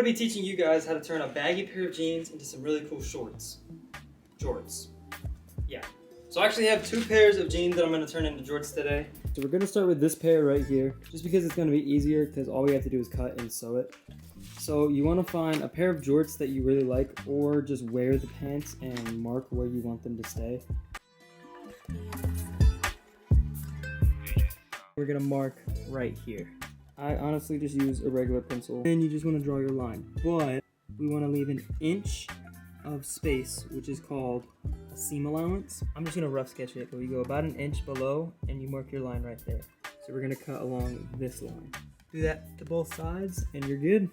going to be teaching you guys how to turn a baggy pair of jeans into some really cool shorts. Jorts. Yeah. So I actually have two pairs of jeans that I'm going to turn into jorts today. So we're going to start with this pair right here, just because it's going to be easier because all we have to do is cut and sew it. So you want to find a pair of jorts that you really like, or just wear the pants and mark where you want them to stay. We're going to mark right here. I honestly just use a regular pencil, and you just want to draw your line. But we want to leave an inch of space, which is called a seam allowance. I'm just going to rough sketch it, but we go about an inch below and you mark your line right there. So we're going to cut along this line. Do that to both sides and you're good.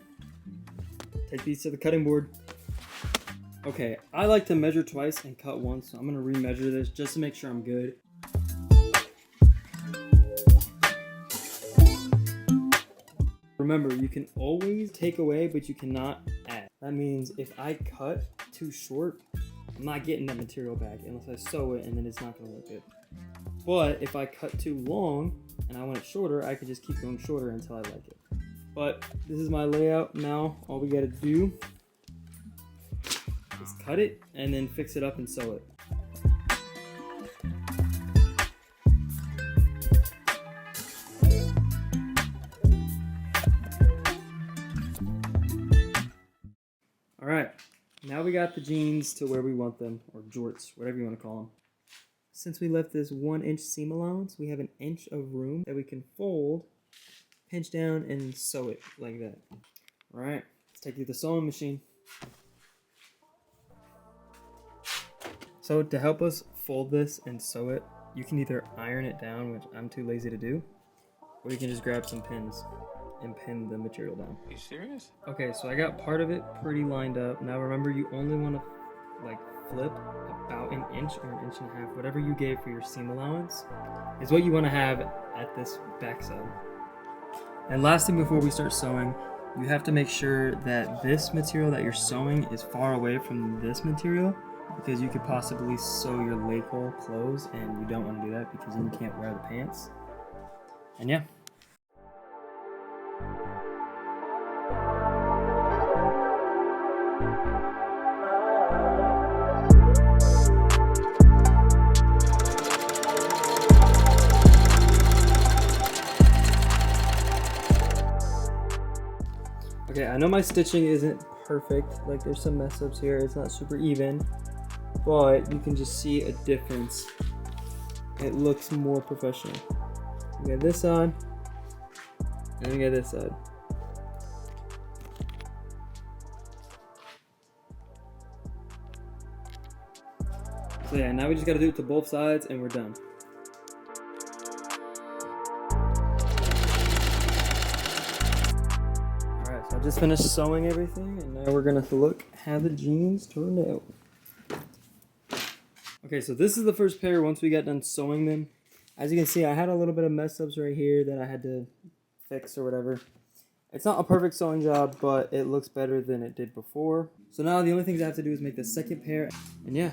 Take these to the cutting board. Okay, I like to measure twice and cut once, so I'm going to re-measure this just to make sure I'm good. Remember, you can always take away, but you cannot add. That means if I cut too short, I'm not getting that material back unless I sew it, and then it's not going to look good. But if I cut too long and I want it shorter, I can just keep going shorter until I like it. But this is my layout now. All we got to do is cut it and then fix it up and sew it. Alright, now we got the jeans to where we want them, or jorts, whatever you want to call them. Since we left this 1 inch seam allowance, we have an inch of room that we can fold, pinch down, and sew it like that. Alright, let's take you to the sewing machine. So to help us fold this and sew it, you can either iron it down, which I'm too lazy to do, or you can just grab some pins and pin the material down. Are you serious? Okay, so I got part of it pretty lined up. Now remember, you only want to like flip about an inch or an inch and a half. Whatever you gave for your seam allowance is what you want to have at this back side. And last thing before we start sewing, you have to make sure that this material that you're sewing is far away from this material, because you could possibly sew your leg hole closed, and you don't want to do that because then you can't wear the pants. And yeah. Okay, I know my stitching isn't perfect, like there's some mess ups here, it's not super even, but you can just see a difference. It looks more professional. We got this side, and we got this side. So yeah, now we just gotta do it to both sides and we're done. Alright, so I just finished sewing everything, and now we're gonna look how the jeans turned out. Okay, so this is the first pair once we got done sewing them. As you can see, I had a little bit of mess ups right here that I had to fix or whatever. It's not a perfect sewing job, but it looks better than it did before. So now the only things I have to do is make the second pair, and yeah.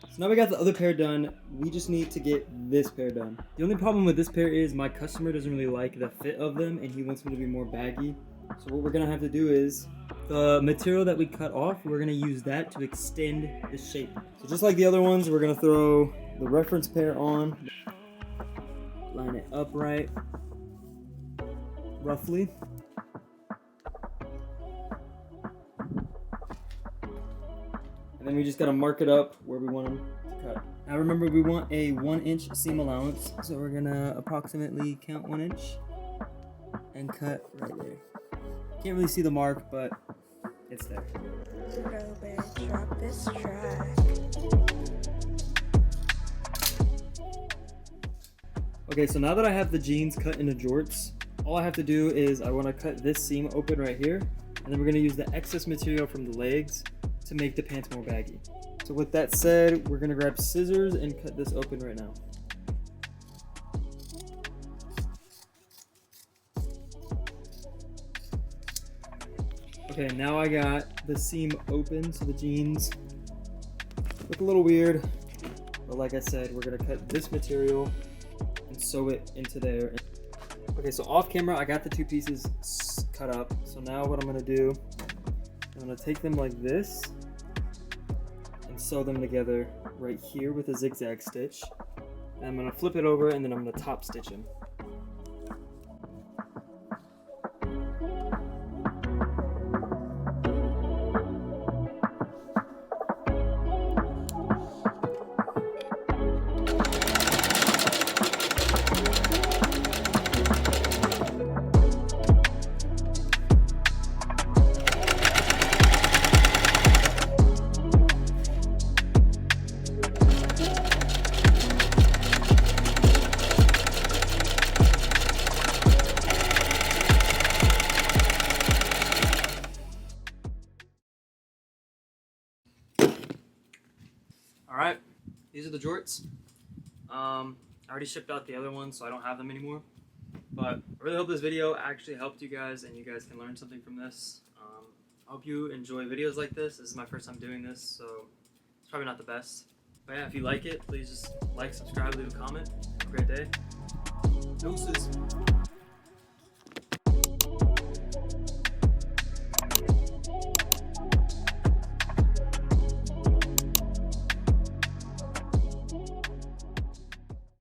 So now we got the other pair done, we just need to get this pair done. The only problem with this pair is my customer doesn't really like the fit of them, and he wants them to be more baggy. So what we're gonna have to do is, the material that we cut off, we're gonna use that to extend the shape. So just like the other ones, we're gonna throw the reference pair on, line it upright, roughly. And then we just gotta mark it up where we want them to cut. Now remember, we want a 1 inch seam allowance, so we're gonna approximately count 1 inch and cut right there. Can't really see the mark, but it's there. Bro, bitch, drop this track. Okay, so now that I have the jeans cut into jorts, all I have to do is I want to cut this seam open right here, and then we're going to use the excess material from the legs to make the pants more baggy. So with that said, we're going to grab scissors and cut this open right now. Okay, now I got the seam open, so the jeans look a little weird, but like I said, we're gonna cut this material and sew it into there. Okay, so off camera, I got the 2 pieces cut up. So now what I'm gonna do, I'm gonna take them like this and sew them together right here with a zigzag stitch. And I'm gonna flip it over and then I'm gonna top stitch them. Alright, these are the jorts. I already shipped out the other ones, so I don't have them anymore. But I really hope this video actually helped you guys and you guys can learn something from this. I hope you enjoy videos like this. This is my first time doing this, so it's probably not the best. But yeah, if you like it, please just like, subscribe, leave a comment. Have a great day. Deuces.